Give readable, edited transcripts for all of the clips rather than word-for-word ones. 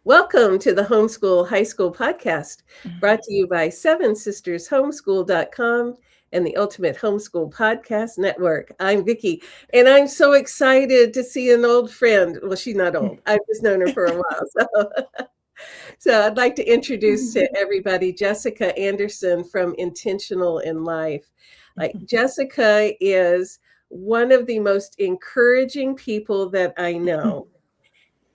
Welcome to the Homeschool High School Podcast, brought to you by Seven Sisters Homeschool.com and the Ultimate Homeschool Podcast Network. I'm Vicki, and I'm so excited to see an old friend. Well, she's not old. I've just known her for a while. So I'd like to introduce to everybody Jessica Anderson from Intentional in Life. Jessica is one of the most encouraging people that I know.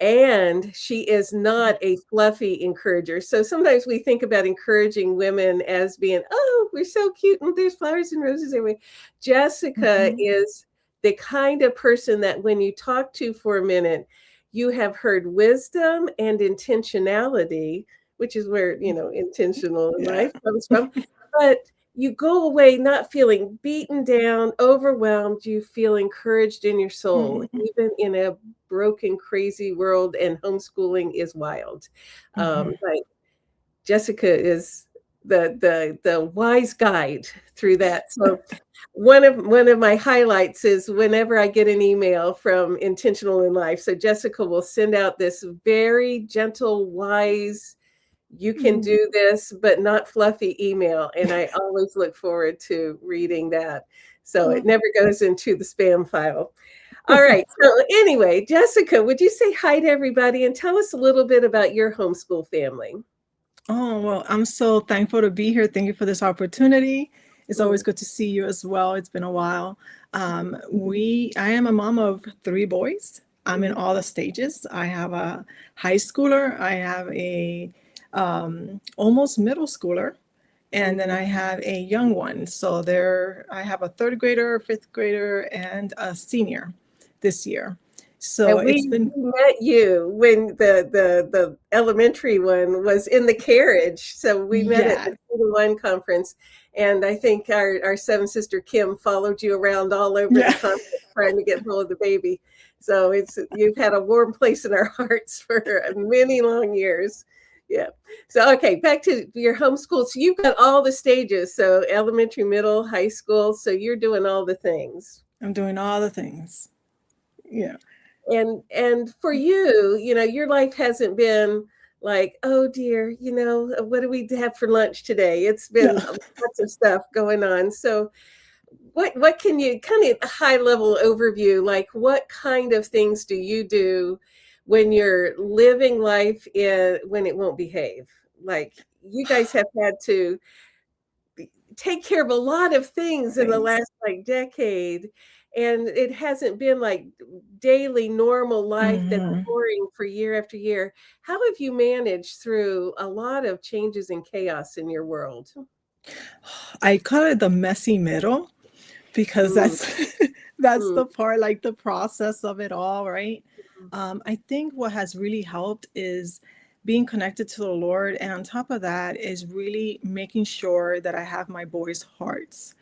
And she is not a fluffy encourager. So sometimes we think about encouraging women as being, oh, we're so cute and there's flowers and roses everywhere. Jessica is the kind of person that when you talk to for a minute, you have heard wisdom and intentionality, which is where, intentional life comes from. But you go away not feeling beaten down, overwhelmed. You feel encouraged in your soul, even in a broken, crazy world, and homeschooling is wild. Like Jessica is the wise guide through that. So one of my highlights is whenever I get an email from Intentional in Life. So Jessica will send out this very gentle, wise, you can do this, but not fluffy email. And I always look forward to reading that. So it never goes into the spam file. All right. So anyway, Jessica, would you say hi to everybody and tell us a little bit about your homeschool family? Oh, well, I'm so thankful to be here. Thank you for this opportunity. It's always good to see you as well. It's been a while. I am a mom of 3 boys. I'm in all the stages. I have a high schooler. I have a almost middle schooler. And then I have a young one. So I have a 3rd grader, 5th grader, and a senior this year. So we met you when the elementary one was in the carriage. So we met at the One conference, and I think our 7 sister Kim followed you around all over the conference trying to get hold of the baby. So you've had a warm place in our hearts for many long years. Yeah. So, okay, back to your homeschool. So you've got all the stages. So elementary, middle, high school. So you're doing all the things. I'm doing all the things. Yeah. And for you, your life hasn't been like, oh dear, what do we have for lunch today? It's been lots of stuff going on. So what can you kind of high level overview, like what kind of things do you do when you're living life when it won't behave? Like you guys have had to take care of a lot of things in the last decade, and it hasn't been like daily normal life that's boring for year after year. How have you managed through a lot of changes and chaos in your world? I call it the messy middle because that's the part, like the process of it all, right? I think what has really helped is being connected to the Lord. And on top of that is really making sure that I have my boys' hearts.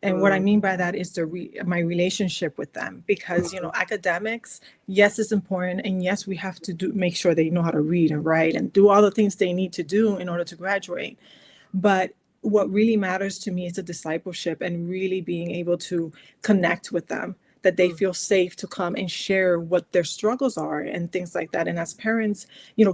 And what I mean by that is my relationship with them, because, academics, yes, it's important. And yes, we have to make sure they know how to read and write and do all the things they need to do in order to graduate. But what really matters to me is the discipleship and really being able to connect with them, that they feel safe to come and share what their struggles are and things like that. And as parents,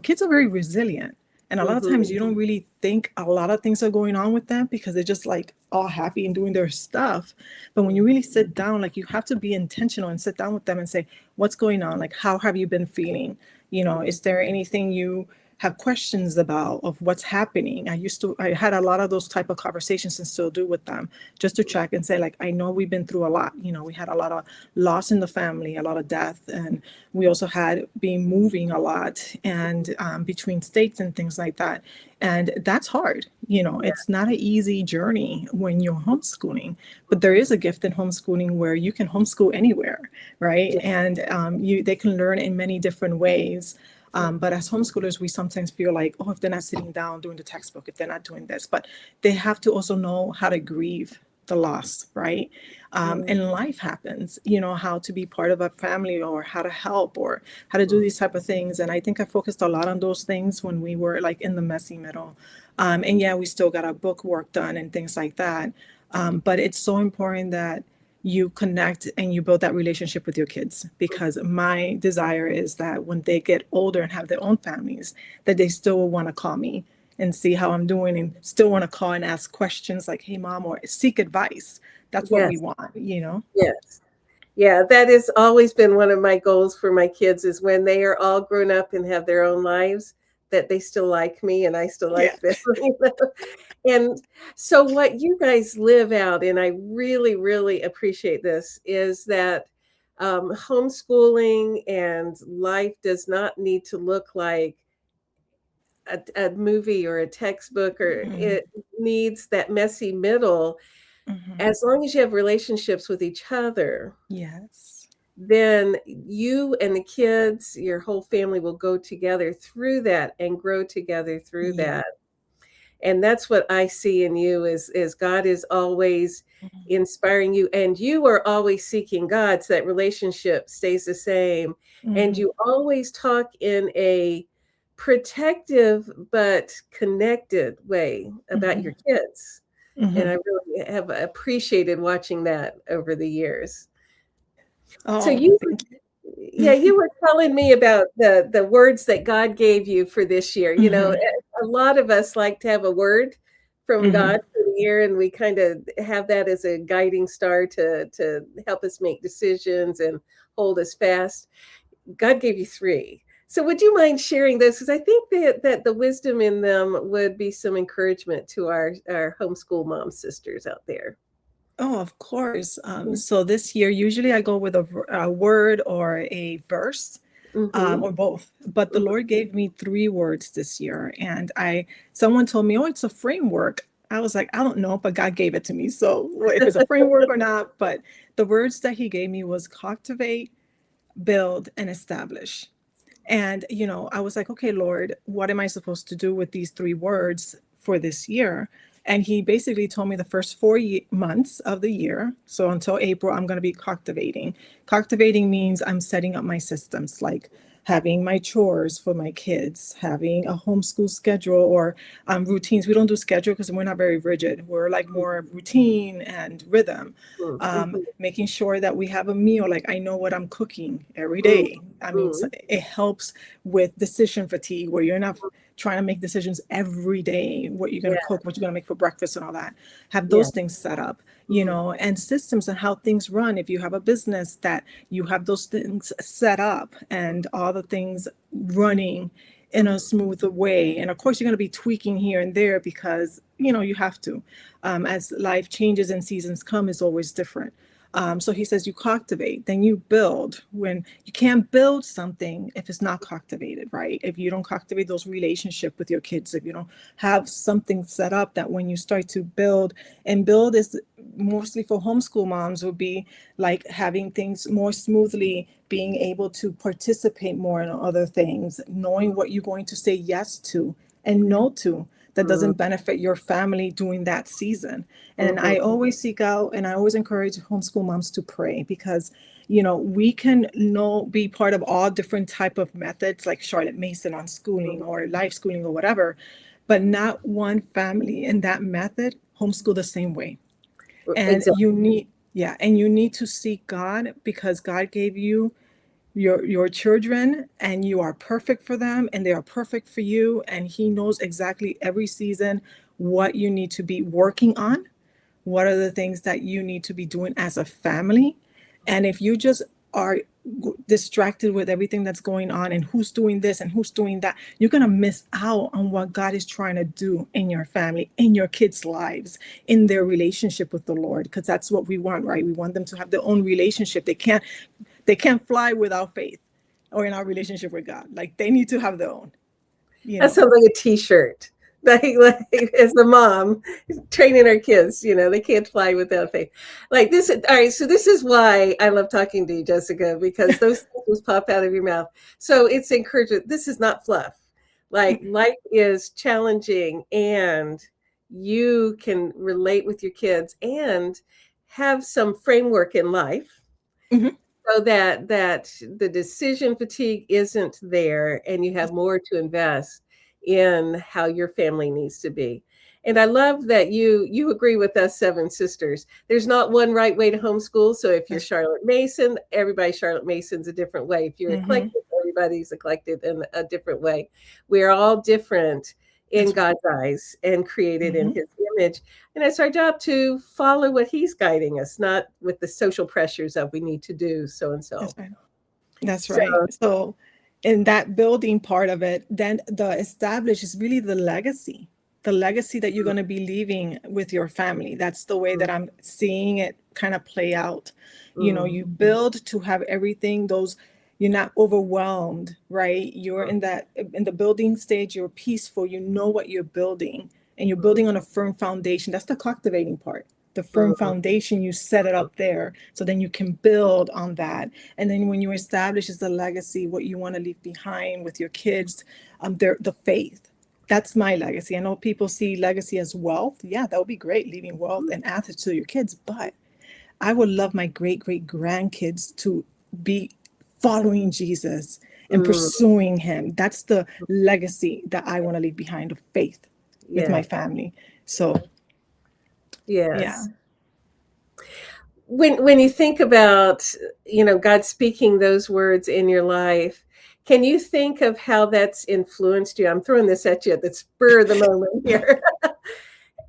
kids are very resilient. And a lot of times you don't really think a lot of things are going on with them because they're just like all happy and doing their stuff. But when you really sit down, like you have to be intentional and sit down with them and say, what's going on? Like, how have you been feeling? Is there anything you have questions about of what's happening? I had a lot of those type of conversations and still do with them, just to check and say, like, I know we've been through a lot. We had a lot of loss in the family, a lot of death. And we also had been moving a lot and between states and things like that. And that's hard. It's not an easy journey when you're homeschooling, but there is a gift in homeschooling where you can homeschool anywhere, right? And they can learn in many different ways. But as homeschoolers, we sometimes feel like, oh, if they're not sitting down doing the textbook, if they're not doing this, but they have to also know how to grieve the loss, right? And life happens, how to be part of a family or how to help or how to do these type of things. And I think I focused a lot on those things when we were like in the messy middle. And yeah, we still got our book work done and things like that. But it's so important that you connect and you build that relationship with your kids. Because my desire is that when they get older and have their own families, that they still will want to call me and see how I'm doing, and still want to call and ask questions like, hey, mom, or seek advice. That's what we Yes, want, you know? yes. Yeah, that has always been one of my goals for my kids is when they are all grown up and have their own lives, that they still like me and I still Yeah. like them. You know? And so what you guys live out, and I really, really appreciate this, is that homeschooling and life does not need to look like a movie or a textbook, or Mm-hmm. it needs that messy middle. Mm-hmm. As long as you have relationships with each other, Yes. then you and the kids, your whole family will go together through that and grow together through Yeah. that. And that's what I see in you is God is always inspiring you, and you are always seeking God, so that relationship stays the same. And Mm-hmm. you always talk in a protective but connected way about Mm-hmm. your kids. And Mm-hmm. I really have appreciated watching that over the years. So Oh, you thank yeah, you. you were telling me about the words that God gave you for this year. You know, Mm-hmm. a lot of us like to have a word from Mm-hmm. God for the year, and we kind of have that as a guiding star to help us make decisions and hold us fast. God gave you three. So would you mind sharing those? Because I think that the wisdom in them would be some encouragement to our homeschool mom sisters out there. Oh, of course. Mm. So this year, usually I go with a word or a verse, Mhm. or both. But the Lord gave me three words this year, and someone told me, "Oh, it's a framework." I was like, "I don't know," but God gave it to me. So if it's a framework or not, but the words that He gave me was cultivate, build, and establish. And, I was like, okay, Lord, what am I supposed to do with these three words for this year? And he basically told me the first 4 months of the year, so until April, I'm going to be cultivating. Cultivating means I'm setting up my systems, like having my chores for my kids, having a homeschool schedule or routines. We don't do schedule because we're not very rigid. We're like more routine and rhythm. Mhm. Mhm. Making sure that we have a meal, like I know what I'm cooking every Mhm. day. I mean, so Mhm. it helps with decision fatigue where you're not trying to make decisions every day, what you're going to Yeah, cook, what you're going to make for breakfast and all that. Have yeah. those things set up, Mhm. and systems and how things run. If you have a business, that you have those things set up and all the things running in a smooth way. And of course, you're going to be tweaking here and there because, you have to. As life changes and seasons come, is always different. So he says you cultivate, then you build. When you can't build something if it's not cultivated, right? If you don't cultivate those relationship with your kids, if you don't have something set up that when you start to build, and build is mostly for homeschool moms, would be like having things more smoothly, being able to participate more in other things, knowing what you're going to say yes to and no to that Mhm. doesn't benefit your family during that season. And Mhm. I always seek out and I always encourage homeschool moms to pray because we can be part of all different type of methods like Charlotte Mason on schooling or life schooling or whatever, but not one family in that method homeschool the same way. And Exactly. you need to seek God because God gave you your children and you are perfect for them and they are perfect for you, and he knows exactly every season what you need to be working on, what are the things that you need to be doing as a family. And if you just are distracted with everything that's going on and who's doing this and who's doing that, you're going to miss out on what God is trying to do in your family, in your kids' lives, in their relationship with the Lord, because that's what we want, right? We want them to have their own relationship. They can't fly without faith or in our relationship with God. Like they need to have their own, you That know. sounds like a T-shirt. Like as a mom training our kids, they can't fly without faith. Like this. All right. So this is why I love talking to you, Jessica, because those things just pop out of your mouth. So it's encouragement. This is not fluff. Like life is challenging, and you can relate with your kids and have some framework in life Mhm. so that the decision fatigue isn't there, and you have more to invest in how your family needs to be. And I love that you agree with us seven sisters. There's not one right way to homeschool. So if you're That's Charlotte Mason, everybody Charlotte Mason's a different way. If you're hmm eclectic, everybody's eclectic in a different way. We're all different in that's right. God's eyes and created in hmm his image. And it's our job to follow what he's guiding us, not with the social pressures of we need to do so and so. That's right. That's So right. So, in that building part of it, then the established is really the legacy that you're going to be leaving with your family. That's the way that I'm seeing it kind of play out. You know, mm, you build to have everything, those, you're not overwhelmed, right? You're in that, in the building stage, you're peaceful, you know what you're building, and you're building on a firm foundation. That's the cultivating part. The firm mm, foundation, you set it up there so then you can build on that. And then when you establish as the legacy what you want to leave behind with your kids, the faith. That's my legacy. I know people see legacy as wealth. Yeah, that would be great, leaving wealth and assets to your kids. But I would love my great great grandkids to be following Jesus and mm, pursuing him. That's the legacy that I want to leave behind, of faith with yeah. my family. So yeah. Yes. When you think about, God speaking those words in your life, can you think of how that's influenced you? I'm throwing this at you at the spur of the moment here.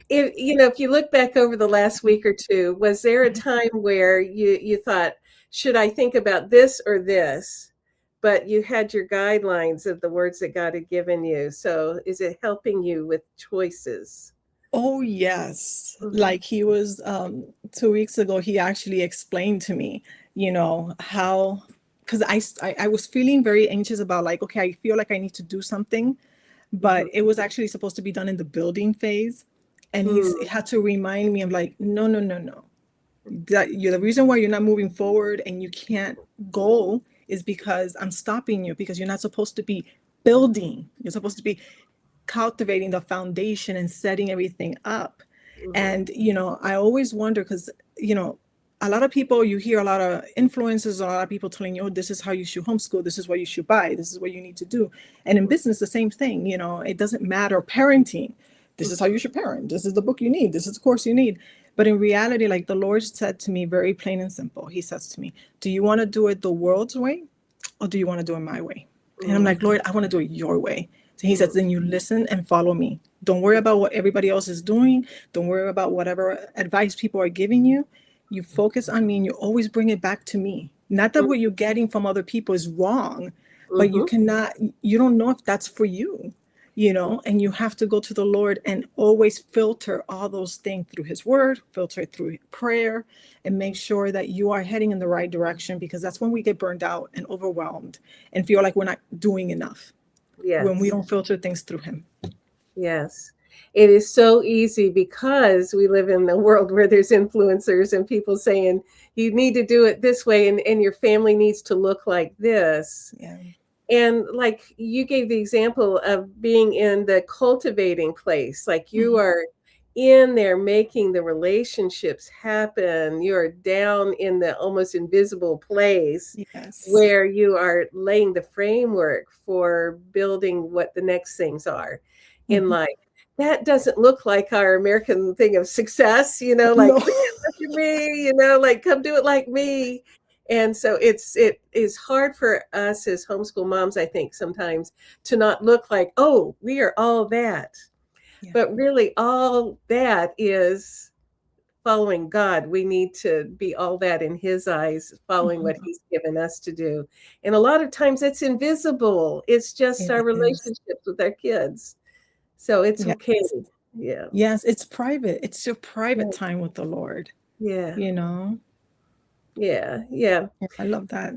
If you look back over the last week or two, was there a time where you thought, should I think about this or this? But you had your guidelines of the words that God had given you. So is it helping you with choices? Oh, yes. Mhm, Like he was 2 weeks ago, he actually explained to me, how, because I was feeling very anxious about, like, okay, I feel like I need to do something, but mhm, it was actually supposed to be done in the building phase. And he mm, had to remind me of, like, no, no, no, no. That you're the reason why you're not moving forward and you can't go is because I'm stopping you, because you're not supposed to be building. You're supposed to be cultivating the foundation and setting everything up. mhm, And, I always wonder because, a lot of people, you hear a lot of influencers, a lot of people telling you, oh, this is how you should homeschool. This is what you should buy. This is what you need to do. And in business, the same thing, it doesn't matter. Parenting, this is how you should parent. This is the book you need. This is the course you need. But in reality, like the Lord said to me, very plain and simple, he says to me, do you want to do it the world's way or do you want to do it my way? And I'm mm, like, Lord, I want to do it your way. So he says, mm, then you listen and follow me. Don't worry about what everybody else is doing. Don't worry about whatever advice people are giving you. You focus on me and you always bring it back to me. Not that mm, what you're getting from other people is wrong, but mhm. you don't know if that's for you, and you have to go to the Lord and always filter all those things through his word, filter it through prayer, and make sure that you are heading in the right direction, because that's when we get burned out and overwhelmed and feel like we're not doing enough, when we Yes. don't filter things through him. Yes. It is so easy because we live in a world where there's influencers and people saying you need to do it this way and your family needs to look like this. Yeah. And like you gave the example of being in the cultivating place, like you Mhm. are in there making the relationships happen. You're down in the almost invisible place Yes. where you are laying the framework for building what the next things are in Mhm. life. That doesn't look like our American thing of success, like No. look at me, like come do it like me. And so it is hard for us as homeschool moms, I think, sometimes to not look like, oh, we are all that. Yeah. But really, all that is following God. We need to be all that in His eyes, following what Mhm. He's given us to do. And a lot of times it's invisible, it's just our It is. relationships with our kids. So it's Yes. okay. Yeah. Yes, it's private. It's your private Yeah. time with the Lord, Yeah. you know? Yeah. Yeah. Yeah, I love that.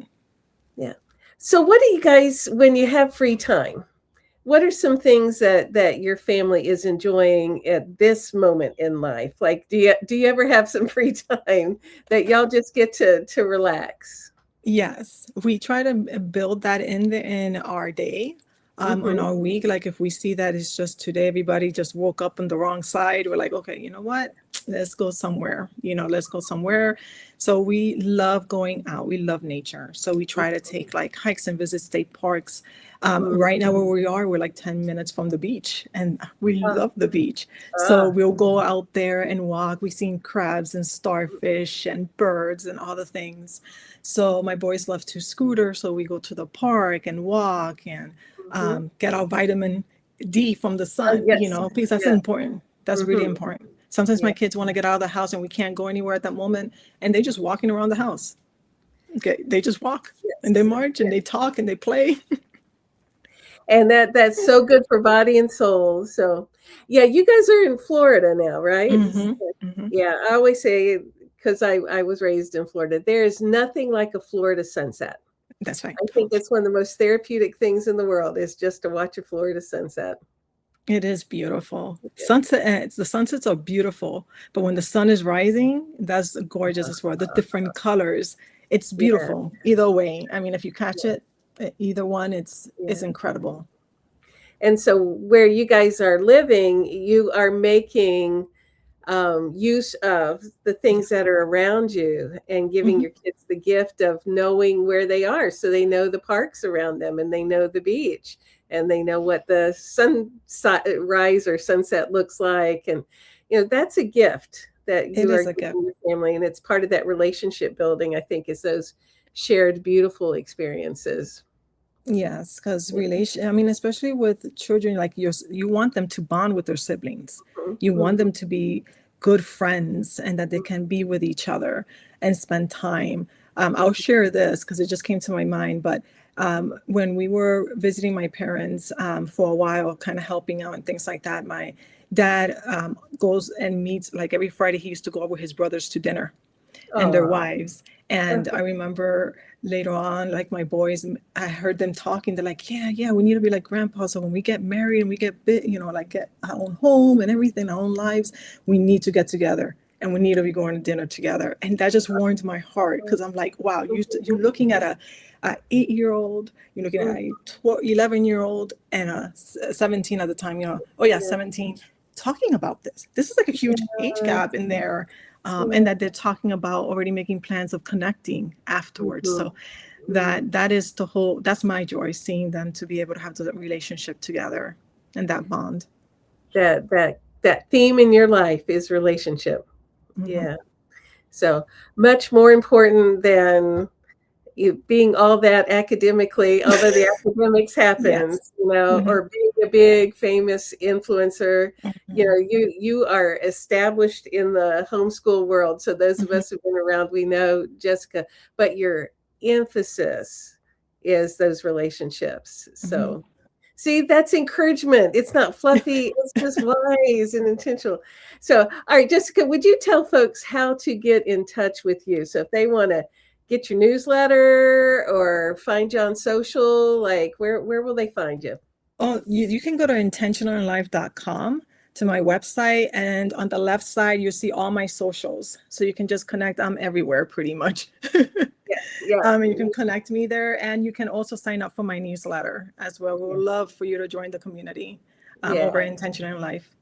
Yeah. So what do you guys, when you have free time, what are some things that your family is enjoying at this moment in life? Like, do you ever have some free time that y'all just get to relax? Yes, we try to build that in our day, in Mhm. our week. Like if we see that it's just today, everybody just woke up on the wrong side, we're like, okay, you know what? let's go somewhere, let's go somewhere. So we love going out. We love nature. So we try to take like hikes and visit state parks. Mm. Right now where we are, we're like 10 minutes from the beach and we Ah, love the beach. So ah, we'll go out there and walk. We've seen crabs and starfish and birds and all the things. So my boys love to scooter. So we go to the park and walk and mhm. get our vitamin D from the Oh, sun, yes. because that's Yeah. important. That's really Mhm. important. Sometimes Yeah. my kids want to get out of the house and we can't go anywhere at that moment, and they're just walking around the house. Okay, they just walk and they Yes. march and they talk and they play. And that's so good for body and soul. So, yeah, you guys are in Florida now, right? Hmm. Hmm. Yeah, I always say, because I was raised in Florida, there is nothing like a Florida sunset. That's right. I think it's one of the most therapeutic things in the world is just to watch a Florida sunset. It is beautiful. Yeah. The sunsets are beautiful, but when the sun is rising, that's gorgeous as well. The different colors, it's Yeah. beautiful. Either way, I mean, if you catch it, either one, it's Yeah. incredible. And so where you guys are living, you are making use of the Yeah. things that are around you and giving Hmm. your kids the gift of knowing where they are. So they know the parks around them and they know the beach and they know what the sunrise or sunset looks like. And, that's a gift that It you are is a gift. giving your family. And it's part of that relationship building, I think, is those shared beautiful experiences. Yes, because Yeah. I mean, especially with children, like you want them to bond with their siblings. Mhm, You want mhm, them to be good friends and that they can be with each other and spend time. I'll mhm. share this because it just came to my mind. But when we were visiting my parents for a while, kind of helping out and things like that, my dad goes and meets, like every Friday, he used to go out with his brothers to dinner and their Aw. wives. And I remember later on, like my boys, I heard them talking. They're like, yeah, we need to be like grandpa. So when we get married and we get bit, like get our own home and everything, our own lives, we need to get together and we need to be going to dinner together. And that just warmed my heart because I'm like, wow, you're looking at a 8-year-old, you're looking at a 11-year-old and a 17 at the time, oh yeah, Yeah. 17, talking about this. This is like a huge age Yeah. gap in there, Yeah. and that they're talking about already making plans of connecting afterwards. Mhm. So Mhm. that is that's my joy, seeing them to be able to have the relationship together and that bond. That theme in your life is relationship. Hmm. Yeah. So much more important than you being all that academically, although the academics Yes. happens, Hmm. or being a big famous influencer. Hmm. You are established in the homeschool world. So those of Hmm. us who've been around, we know Jessica, but your emphasis is those relationships. Hmm. So see, that's encouragement. It's not fluffy, it's just wise and intentional. So, all right, Jessica, would you tell folks how to get in touch with you? So if they want to get your newsletter or find you on social, like where will they find you? Oh, you can go to intentionalinlife.com to my website, and on the left side, you see all my socials. So you can just connect. I'm everywhere pretty much. Yeah, yeah. And you can connect me there, and you can also sign up for my newsletter as well. We would love for you to join the community over Yeah. Intentional Life.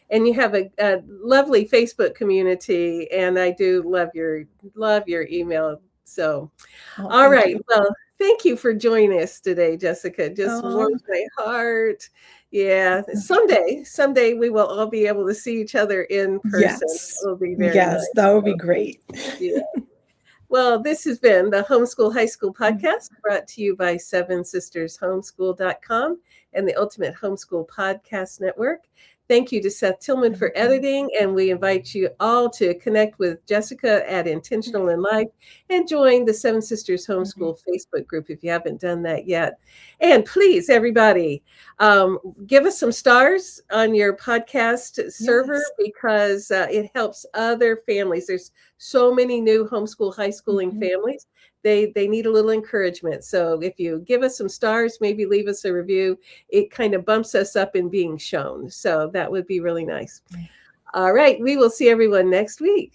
And you have a lovely Facebook community, and I do love your email. So, Oh, all thank right. you. Well, thank you for joining us today, Jessica. It just Oh, warms my heart. Yeah. Someday we will all be able to see each other in person. That yes. will be very Yes, nice. that would be So, great. yeah. Well, this has been the Homeschool High School Podcast brought to you by Seven Sisters Homeschool.com and the Ultimate Homeschool Podcast Network. Thank you to Seth Tillman for editing, and we invite you all to connect with Jessica at Intentional in Life and join the Seven Sisters Homeschool Facebook group if you haven't done that yet. And please, everybody, give us some stars on your podcast server Yes. because it helps other families. There's so many new homeschool high schooling Mhm. families. They need a little encouragement. So if you give us some stars, maybe leave us a review, it kind of bumps us up in being shown. So that would be really nice. All right, we will see everyone next week.